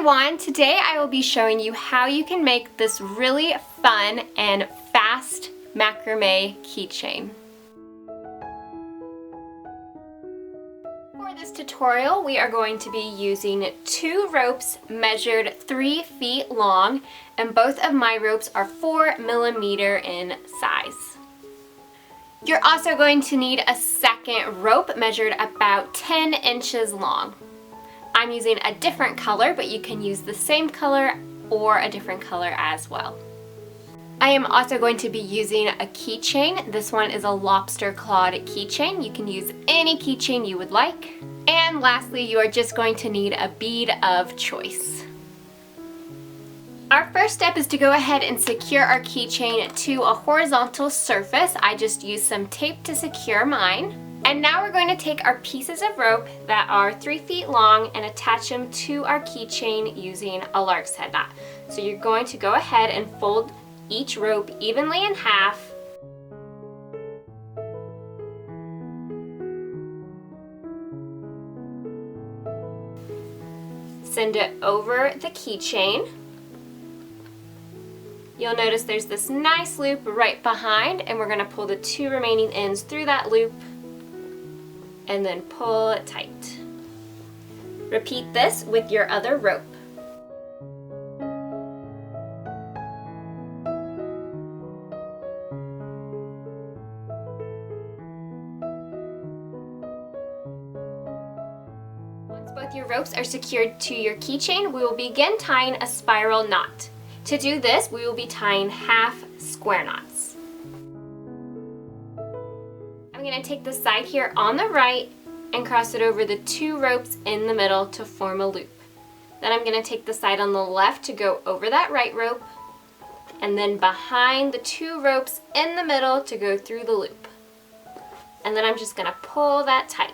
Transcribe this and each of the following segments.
everyone! Today I will be showing you how you can make this really fun and fast macrame keychain. For this tutorial we are going to be using 2 ropes measured 3 feet long, and both of my ropes are 4 millimeter in size. You're also going to need a second rope measured about 10 inches long. I'm using a different color, but you can use the same color or a different color as well. I am also going to be using a keychain. This one is a lobster clawed keychain. You can use any keychain you would like. And lastly, you are just going to need a bead of choice. Our first step is to go ahead and secure our keychain to a horizontal surface. I just used some tape to secure mine. And now we're going to take our pieces of rope that are 3 feet long and attach them to our keychain using a lark's head knot. So you're going to go ahead and fold each rope evenly in half. Send it over the keychain. You'll notice there's this nice loop right behind, and we're going to pull the 2 remaining ends through that loop and then pull it tight. Repeat this with your other rope. Once both your ropes are secured to your keychain, we will begin tying a spiral knot. To do this, we will be tying half square knots. I'm going to take the side here on the right and cross it over the 2 ropes in the middle to form a loop. Then I'm going to take the side on the left to go over that right rope, and then behind the 2 ropes in the middle to go through the loop. And then I'm just going to pull that tight.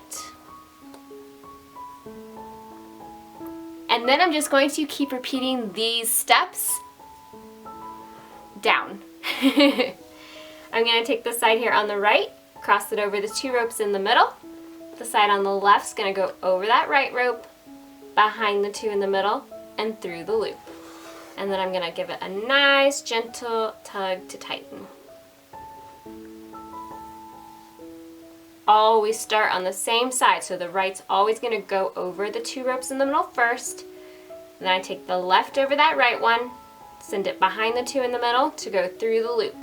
And then I'm just going to keep repeating these steps down. I'm going to take the side here on the right, cross it over the 2 ropes in the middle. The side on the left is going to go over that right rope, behind the 2 in the middle, and through the loop. And then I'm going to give it a nice gentle tug to tighten. Always start on the same side, so the right's always going to go over the 2 ropes in the middle first. Then I take the left over that right one, send it behind the 2 in the middle to go through the loop.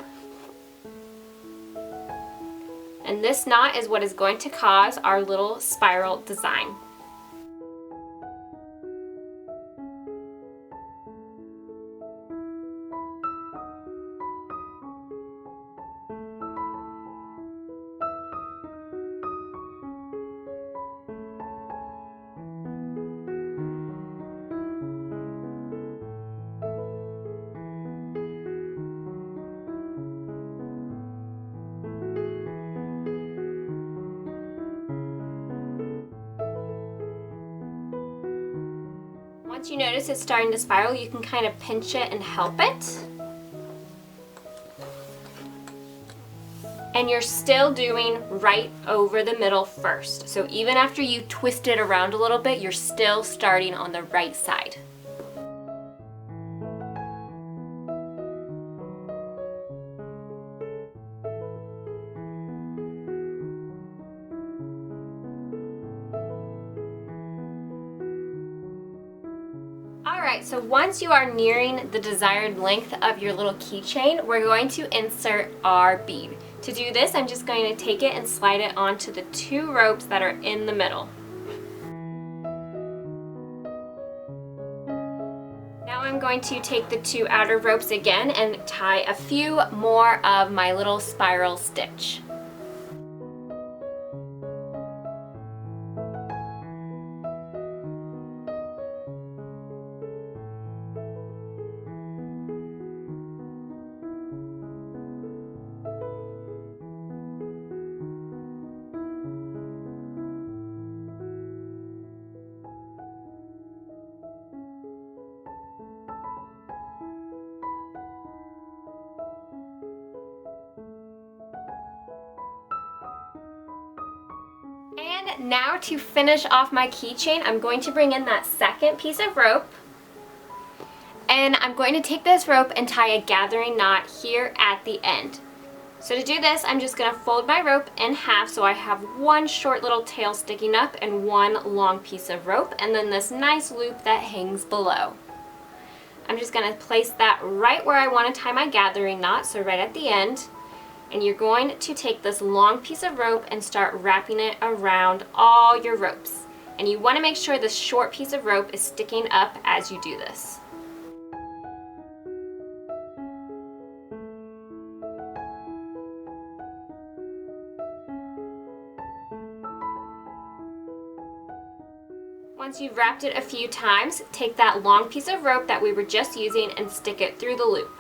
And this knot is what is going to cause our little spiral design. Once you notice it's starting to spiral, you can kind of pinch it and help it. And you're still doing right over the middle first. So even after you twist it around a little bit, you're still starting on the right side. Alright, so once you are nearing the desired length of your little keychain, we're going to insert our bead. To do this, I'm just going to take it and slide it onto the 2 ropes that are in the middle. Now I'm going to take the 2 outer ropes again and tie a few more of my little spiral stitch. And now to finish off my keychain, I'm going to bring in that second piece of rope, And I'm going to take this rope and tie a gathering knot here at the end. So to do this, I'm just going to fold my rope in half so I have one short little tail sticking up and one long piece of rope, and then this nice loop that hangs below. I'm just going to place that right where I want to tie my gathering knot, so right at the end. And you're going to take this long piece of rope and start wrapping it around all your ropes. And you want to make sure this short piece of rope is sticking up as you do this. Once you've wrapped it a few times, take that long piece of rope that we were just using and stick it through the loop.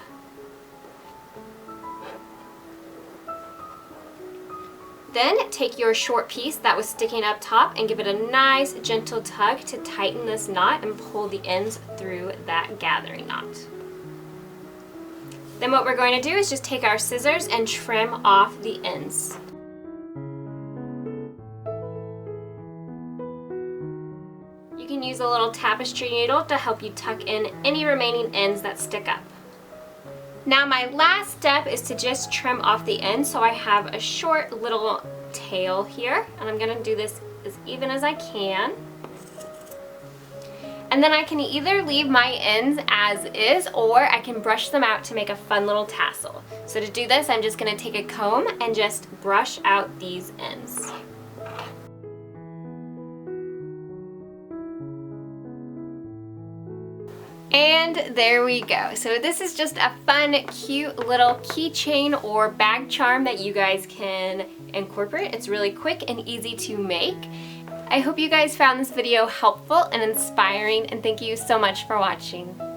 Then take your short piece that was sticking up top and give it a nice gentle tug to tighten this knot and pull the ends through that gathering knot. Then what we're going to do is just take our scissors and trim off the ends. You can use a little tapestry needle to help you tuck in any remaining ends that stick up. Now my last step is to just trim off the end, so I have a short little tail here, and I'm going to do this as even as I can. And then I can either leave my ends as is, or I can brush them out to make a fun little tassel. So to do this, I'm just going to take a comb and just brush out these ends. And there we go. So this is just a fun, cute little keychain or bag charm that you guys can incorporate. It's really quick and easy to make. I hope you guys found this video helpful and inspiring, and thank you so much for watching.